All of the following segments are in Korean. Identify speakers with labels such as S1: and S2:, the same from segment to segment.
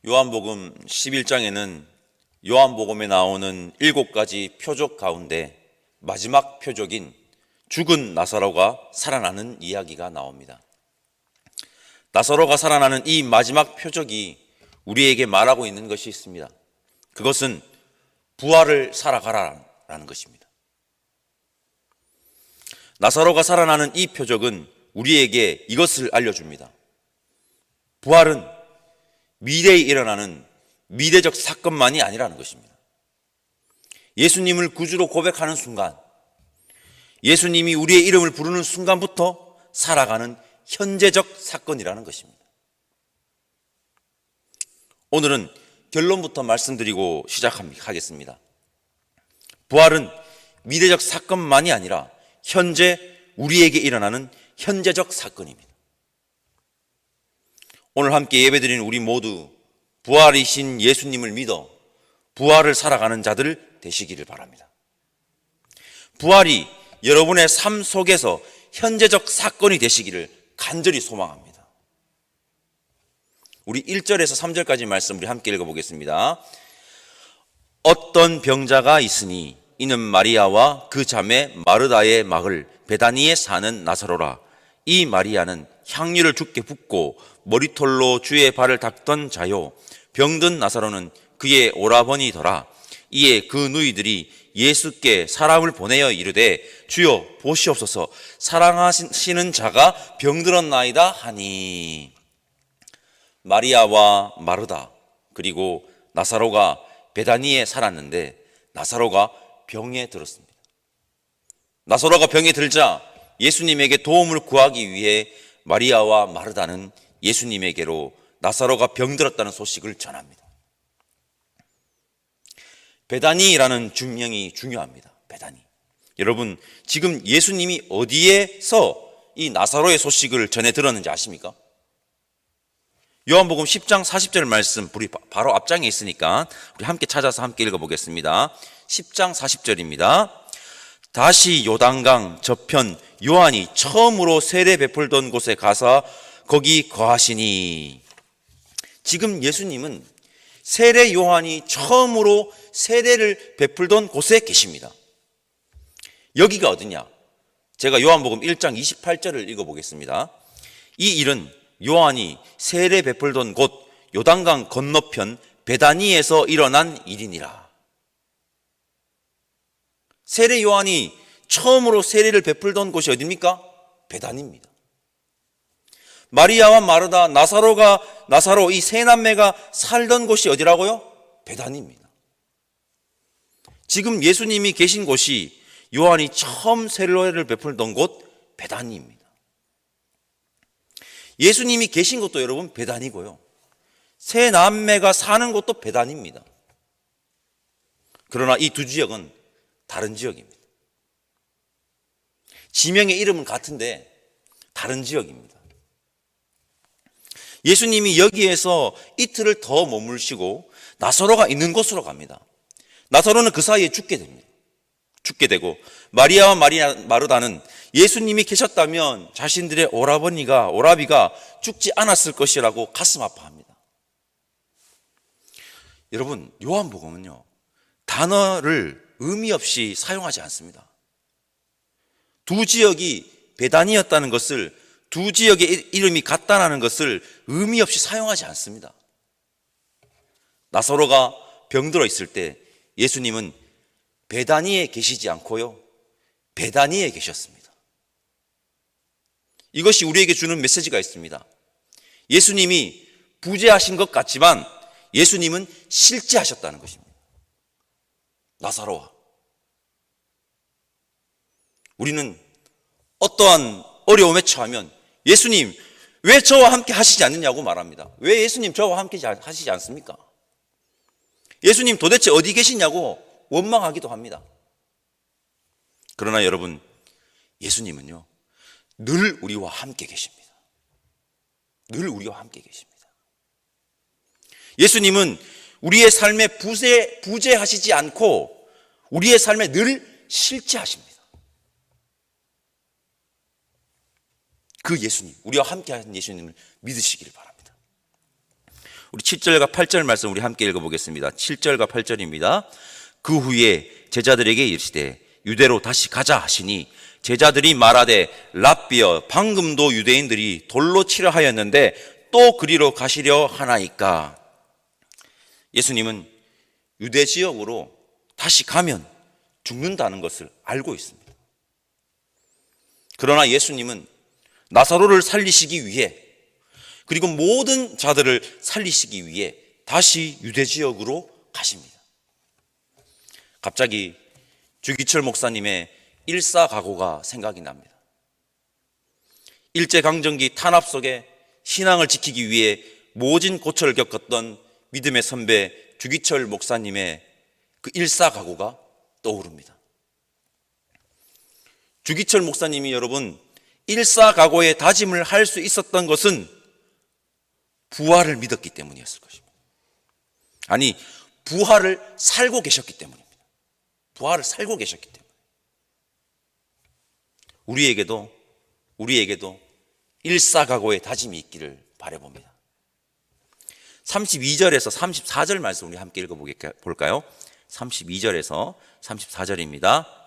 S1: 요한복음 11장에는 요한복음에 나오는 7가지 표적 가운데 마지막 표적인 죽은 나사로가 살아나는 이야기가 나옵니다. 나사로가 살아나는 이 마지막 표적이 우리에게 말하고 있는 것이 있습니다. 그것은 부활을 살아가라라는 것입니다. 나사로가 살아나는 이 표적은 우리에게 이것을 알려줍니다. 부활은 미래에 일어나는 미래적 사건만이 아니라는 것입니다. 예수님을 구주로 고백하는 순간, 예수님이 우리의 이름을 부르는 순간부터 살아가는 현재적 사건이라는 것입니다. 오늘은 결론부터 말씀드리고 시작하겠습니다. 부활은 미래적 사건만이 아니라 현재 우리에게 일어나는 현재적 사건입니다. 오늘 함께 예배드리는 우리 모두 부활이신 예수님을 믿어 부활을 살아가는 자들 되시기를 바랍니다. 부활이 여러분의 삶 속에서 현재적 사건이 되시기를 간절히 소망합니다. 우리 1절에서 3절까지 말씀 우리 함께 읽어보겠습니다. 어떤 병자가 있으니 이는 마리아와 그 자매 마르다의 마을 베다니에 사는 나사로라. 이 마리아는 향유를 주께 붓고 머리털로 주의 발을 닦던 자요, 병든 나사로는 그의 오라버니더라. 이에 그 누이들이 예수께 사람을 보내어 이르되 주여 보시옵소서, 사랑하시는 자가 병들었나이다 하니. 마리아와 마르다 그리고 나사로가 베다니에 살았는데 나사로가 병에 들었습니다. 나사로가 병에 들자 예수님에게 도움을 구하기 위해 마리아와 마르다는 예수님에게로 나사로가 병들었다는 소식을 전합니다. 베다니라는 중명이 중요합니다. 베다니. 여러분, 지금 예수님이 어디에서 이 나사로의 소식을 전해 들었는지 아십니까? 요한복음 10장 40절 말씀 우리 바로 앞장에 있으니까 우리 함께 찾아서 함께 읽어보겠습니다. 10장 40절입니다. 다시 요단강 저편 요한이 처음으로 세례 베풀던 곳에 가서 거기 거하시니. 지금 예수님은 세례 요한이 처음으로 세례를 베풀던 곳에 계십니다. 여기가 어디냐? 제가 요한복음 1장 28절을 읽어보겠습니다. 이 일은 요한이 세례 베풀던 곳 요단강 건너편 베다니에서 일어난 일이니라. 세례 요한이 처음으로 세례를 베풀던 곳이 어디입니까? 베다니입니다. 마리아와 마르다, 나사로 이 세 남매가 살던 곳이 어디라고요? 베다니입니다. 지금 예수님이 계신 곳이 요한이 처음 세례를 베풀던 곳 베다니입니다. 예수님이 계신 곳도 여러분 베다니고요, 세 남매가 사는 곳도 베다니입니다. 그러나 이 두 지역은 다른 지역입니다. 지명의 이름은 같은데 다른 지역입니다. 예수님이 여기에서 이틀을 더 머물시고 나사로가 있는 곳으로 갑니다. 나사로는 그 사이에 죽게 됩니다. 죽게 되고 마리아와 마르다는 예수님이 계셨다면 자신들의 오라비가 죽지 않았을 것이라고 가슴 아파합니다. 여러분, 요한복음은요, 단어를 의미 없이 사용하지 않습니다. 두 지역이 베다니였다는 것을, 두 지역의 이름이 같다는 것을 의미 없이 사용하지 않습니다. 나사로가 병들어 있을 때 예수님은 베다니에 계시지 않고요, 베다니에 계셨습니다. 이것이 우리에게 주는 메시지가 있습니다. 예수님이 부재하신 것 같지만 예수님은 실제하셨다는 것입니다. 나사로와 우리는 어떠한 어려움에 처하면 예수님 왜 저와 함께 하시지 않느냐고 말합니다. 왜 예수님 저와 함께 하시지 않습니까? 예수님 도대체 어디 계시냐고 원망하기도 합니다. 그러나 여러분, 예수님은요 늘 우리와 함께 계십니다. 늘 우리와 함께 계십니다. 예수님은 우리의 삶에 부재하시지 않고 우리의 삶에 늘 실제하십니다. 그 예수님, 우리와 함께 하신 예수님을 믿으시기를 바랍니다. 우리 7절과 8절 말씀 우리 함께 읽어보겠습니다. 7절과 8절입니다. 그 후에 제자들에게 이르시되 유대로 다시 가자 하시니 제자들이 말하되 랍비여 방금도 유대인들이 돌로 치려 하였는데 또 그리로 가시려 하나이까. 예수님은 유대 지역으로 다시 가면 죽는다는 것을 알고 있습니다. 그러나 예수님은 나사로를 살리시기 위해, 그리고 모든 자들을 살리시기 위해 다시 유대 지역으로 가십니다. 갑자기 주기철 목사님의 일사각오가 생각이 납니다. 일제강점기 탄압 속에 신앙을 지키기 위해 모진 고초를 겪었던 믿음의 선배 주기철 목사님의 그 일사각오가 떠오릅니다. 주기철 목사님이 여러분 일사각오의 다짐을 할 수 있었던 것은 부활을 믿었기 때문이었을 것입니다. 아니, 부활을 살고 계셨기 때문입니다. 부활을 살고 계셨기 때문에. 우리에게도 일사각오의 다짐이 있기를 바라봅니다. 32절에서 34절 말씀 우리 함께 읽어볼까요? 32절에서 34절입니다.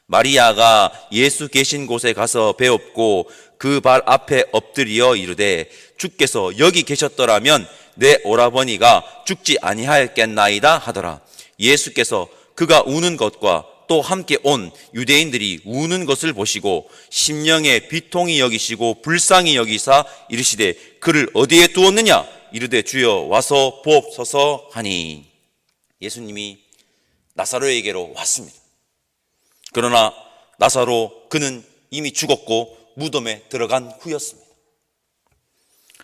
S1: 마리아가 예수 계신 곳에 가서 배웠고 그 발 앞에 엎드려 이르되 주께서 여기 계셨더라면 내 오라버니가 죽지 아니하였겠나이다 하더라. 예수께서 그가 우는 것과 또 함께 온 유대인들이 우는 것을 보시고 심령에 비통히 여기시고 불쌍히 여기사 이르시되 그를 어디에 두었느냐? 이르되 주여 와서 보옵소서 하니. 예수님이 나사로에게로 왔습니다. 그러나 나사로 그는 이미 죽었고 무덤에 들어간 후였습니다.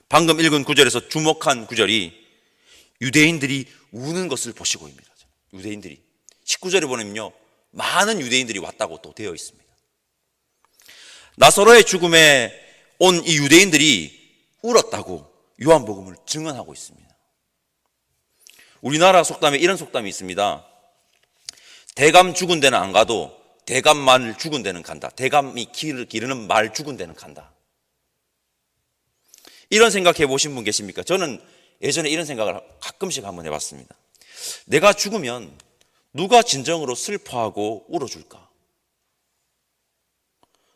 S1: 방금 읽은 구절에서 주목한 구절이 유대인들이 우는 것을 보시고입니다. 유대인들이 19절에 보면요, 많은 유대인들이 왔다고 또 되어 있습니다. 나사로의 죽음에 온 이 유대인들이 울었다고 요한복음을 증언하고 있습니다. 우리나라 속담에 이런 속담이 있습니다. 대감 죽은 데는 안 가도 대감 말 죽은 데는 간다. 대감이 길을 기르는 말 죽은 데는 간다. 이런 생각해 보신 분 계십니까? 저는 예전에 이런 생각을 가끔씩 한번 해봤습니다. 내가 죽으면 누가 진정으로 슬퍼하고 울어줄까?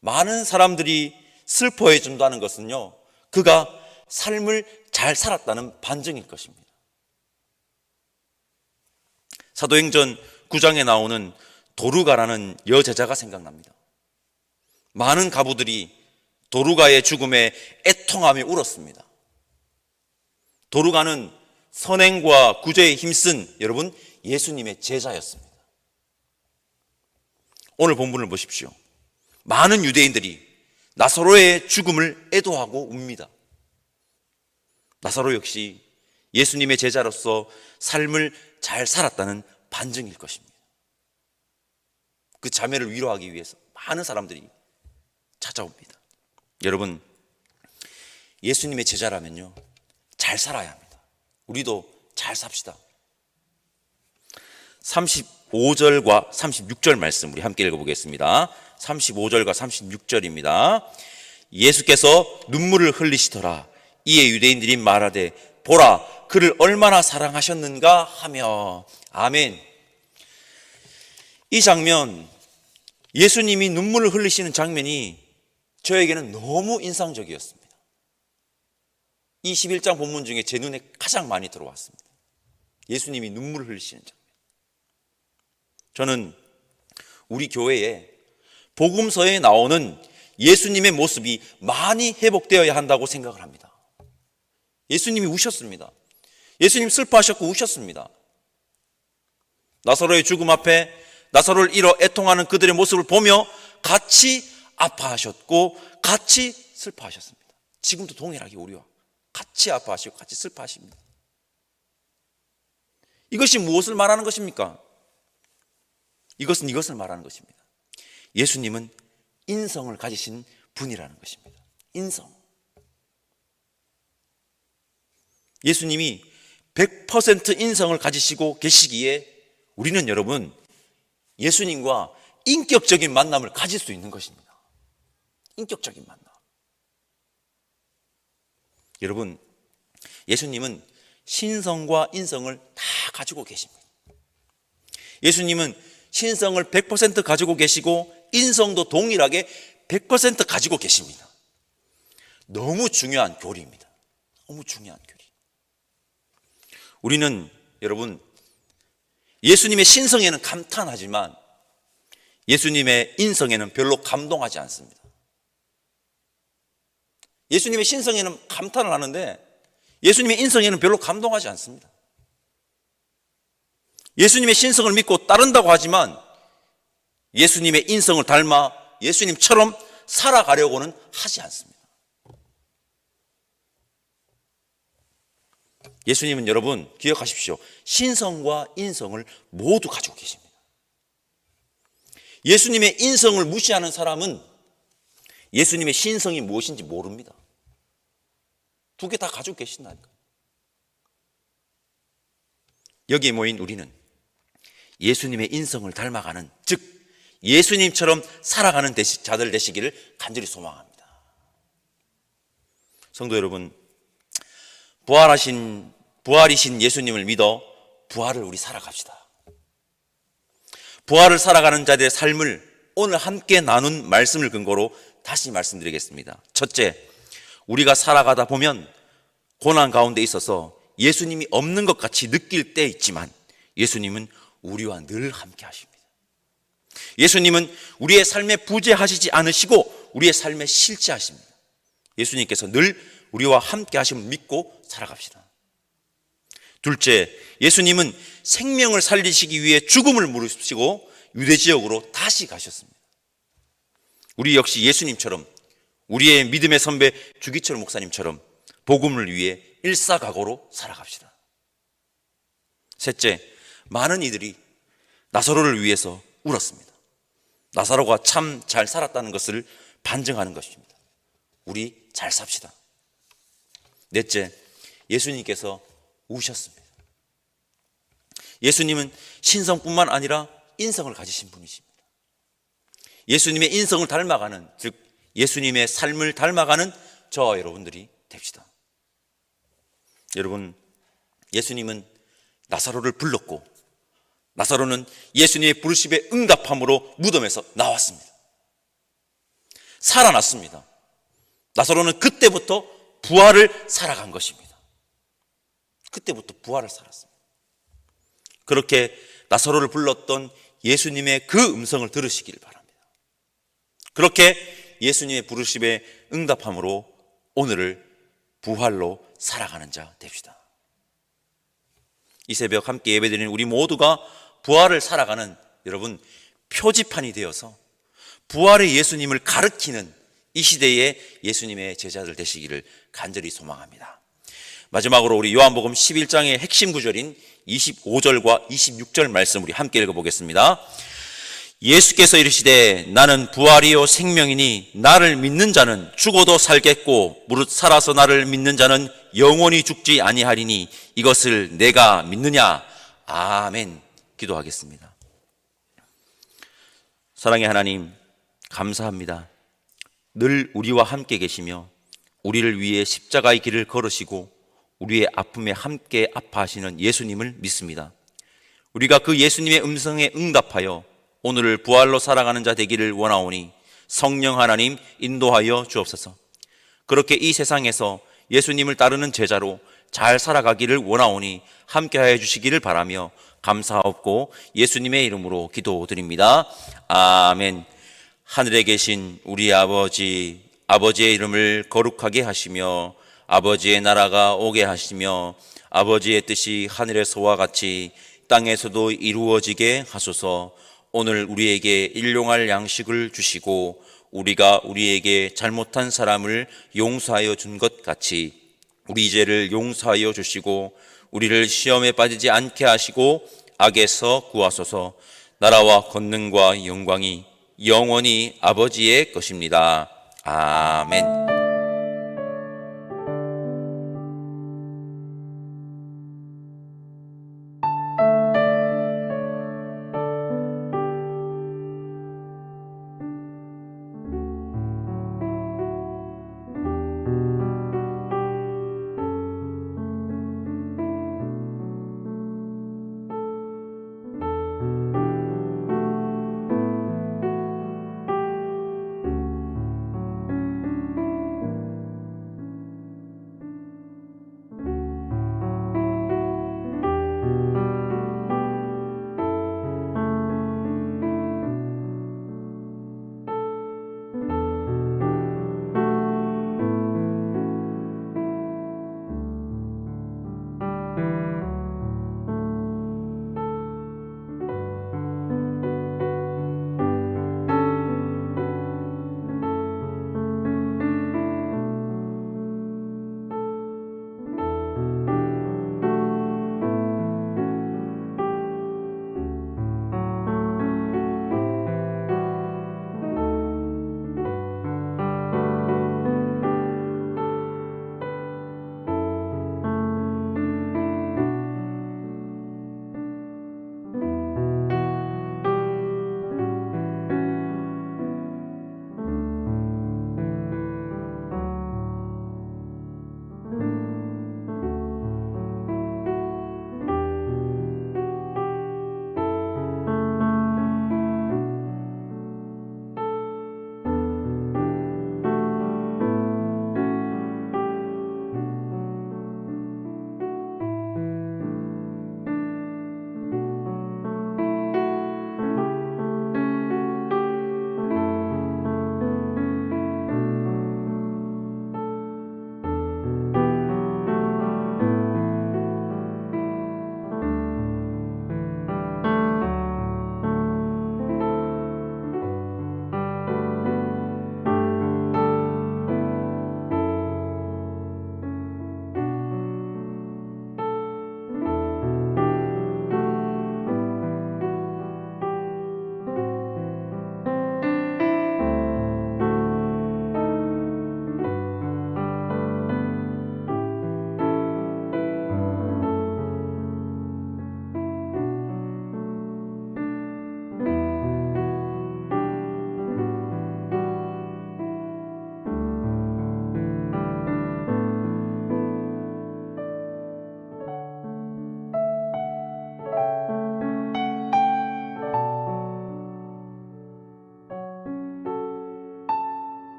S1: 많은 사람들이 슬퍼해 준다는 것은요, 그가 삶을 잘 살았다는 반증일 것입니다. 사도행전 9장에 나오는 도루가라는 여제자가 생각납니다. 많은 가부들이 도루가의 죽음에 애통하며 울었습니다. 도루가는 선행과 구제에 힘쓴 여러분 예수님의 제자였습니다. 오늘 본문을 보십시오. 많은 유대인들이 나사로의 죽음을 애도하고 웁니다. 나사로 역시 예수님의 제자로서 삶을 잘 살았다는 반증일 것입니다. 그 자매를 위로하기 위해서 많은 사람들이 찾아옵니다. 여러분, 예수님의 제자라면요, 잘 살아야 합니다. 우리도 잘 삽시다. 35절과 36절 말씀 우리 함께 읽어보겠습니다. 35절과 36절입니다. 예수께서 눈물을 흘리시더라. 이에 유대인들이 말하되 보라 그를 얼마나 사랑하셨는가 하며. 아멘. 이 장면, 예수님이 눈물을 흘리시는 장면이 저에게는 너무 인상적이었습니다. 이 11장 본문 중에 제 눈에 가장 많이 들어왔습니다. 예수님이 눈물을 흘리시는 장면. 저는 우리 교회에 복음서에 나오는 예수님의 모습이 많이 회복되어야 한다고 생각을 합니다. 예수님이 우셨습니다. 예수님 슬퍼하셨고 우셨습니다. 나사로의 죽음 앞에 나사로를 잃어 애통하는 그들의 모습을 보며 같이 아파하셨고 같이 슬퍼하셨습니다. 지금도 동일하게 우리와 같이 아파하시고 같이 슬퍼하십니다. 이것이 무엇을 말하는 것입니까? 이것은 이것을 말하는 것입니다. 예수님은 인성을 가지신 분이라는 것입니다. 인성. 예수님이 100% 인성을 가지시고 계시기에 우리는 여러분 예수님과 인격적인 만남을 가질 수 있는 것입니다. 인격적인 만남. 여러분, 예수님은 신성과 인성을 다 가지고 계십니다. 예수님은 신성을 100% 가지고 계시고 인성도 동일하게 100% 가지고 계십니다. 너무 중요한 교리입니다. 너무 중요한 교리. 우리는 여러분 예수님의 신성에는 감탄하지만 예수님의 인성에는 별로 감동하지 않습니다. 예수님의 신성에는 감탄을 하는데 예수님의 인성에는 별로 감동하지 않습니다. 예수님의 신성을 믿고 따른다고 하지만 예수님의 인성을 닮아 예수님처럼 살아가려고는 하지 않습니다. 예수님은 여러분 기억하십시오. 신성과 인성을 모두 가지고 계십니다. 예수님의 인성을 무시하는 사람은 예수님의 신성이 무엇인지 모릅니다. 두 개 다 가지고 계신다니까. 여기에 모인 우리는 예수님의 인성을 닮아가는, 즉 예수님처럼 살아가는 자들 되시기를 간절히 소망합니다. 성도 여러분, 부활이신 예수님을 믿어 부활을 우리 살아갑시다. 부활을 살아가는 자들의 삶을 오늘 함께 나눈 말씀을 근거로 다시 말씀드리겠습니다. 첫째, 우리가 살아가다 보면 고난 가운데 있어서 예수님이 없는 것 같이 느낄 때 있지만 예수님은 우리와 늘 함께 하십니다. 예수님은 우리의 삶에 부재하시지 않으시고 우리의 삶에 실제하십니다. 예수님께서 늘 우리와 함께 하심을 믿고 살아갑시다. 둘째, 예수님은 생명을 살리시기 위해 죽음을 무릅쓰고 유대 지역으로 다시 가셨습니다. 우리 역시 예수님처럼, 우리의 믿음의 선배 주기철 목사님처럼 복음을 위해 일사각오로 살아갑시다. 셋째, 많은 이들이 나사로를 위해서 울었습니다. 나사로가 참 잘 살았다는 것을 반증하는 것입니다. 우리 잘 삽시다. 넷째, 예수님께서 우셨습니다. 예수님은 신성뿐만 아니라 인성을 가지신 분이십니다. 예수님의 인성을 닮아가는, 즉 예수님의 삶을 닮아가는 저와 여러분들이 됩시다. 여러분, 예수님은 나사로를 불렀고 나사로는 예수님의 부르심에 응답함으로 무덤에서 나왔습니다. 살아났습니다. 나사로는 그때부터 부활을 살아간 것입니다. 그때부터 부활을 살았습니다. 그렇게 나사로를 불렀던 예수님의 그 음성을 들으시기를 바랍니다. 그렇게 예수님의 부르심에 응답함으로 오늘을 부활로 살아가는 자 됩시다. 이 새벽 함께 예배드리는 우리 모두가 부활을 살아가는 여러분 표지판이 되어서 부활의 예수님을 가르치는 이 시대의 예수님의 제자들 되시기를 간절히 소망합니다. 마지막으로 우리 요한복음 11장의 핵심 구절인 25절과 26절 말씀 우리 함께 읽어보겠습니다. 예수께서 이르시되 나는 부활이요 생명이니 나를 믿는 자는 죽어도 살겠고 무릇 살아서 나를 믿는 자는 영원히 죽지 아니하리니 이것을 내가 믿느냐. 아멘. 기도하겠습니다. 사랑의 하나님, 감사합니다. 늘 우리와 함께 계시며 우리를 위해 십자가의 길을 걸으시고 우리의 아픔에 함께 아파하시는 예수님을 믿습니다. 우리가 그 예수님의 음성에 응답하여 오늘을 부활로 살아가는 자 되기를 원하오니 성령 하나님 인도하여 주옵소서. 그렇게 이 세상에서 예수님을 따르는 제자로 잘 살아가기를 원하오니 함께하여 주시기를 바라며 감사하옵고 예수님의 이름으로 기도드립니다. 아멘. 하늘에 계신 우리 아버지, 아버지의 이름을 거룩하게 하시며 아버지의 나라가 오게 하시며 아버지의 뜻이 하늘에서와 같이 땅에서도 이루어지게 하소서. 오늘 우리에게 일용할 양식을 주시고 우리가 우리에게 잘못한 사람을 용서하여 준 것 같이 우리 죄를 용서하여 주시고 우리를 시험에 빠지지 않게 하시고 악에서 구하소서. 나라와 권능과 영광이 영원히 아버지의 것입니다. 아멘.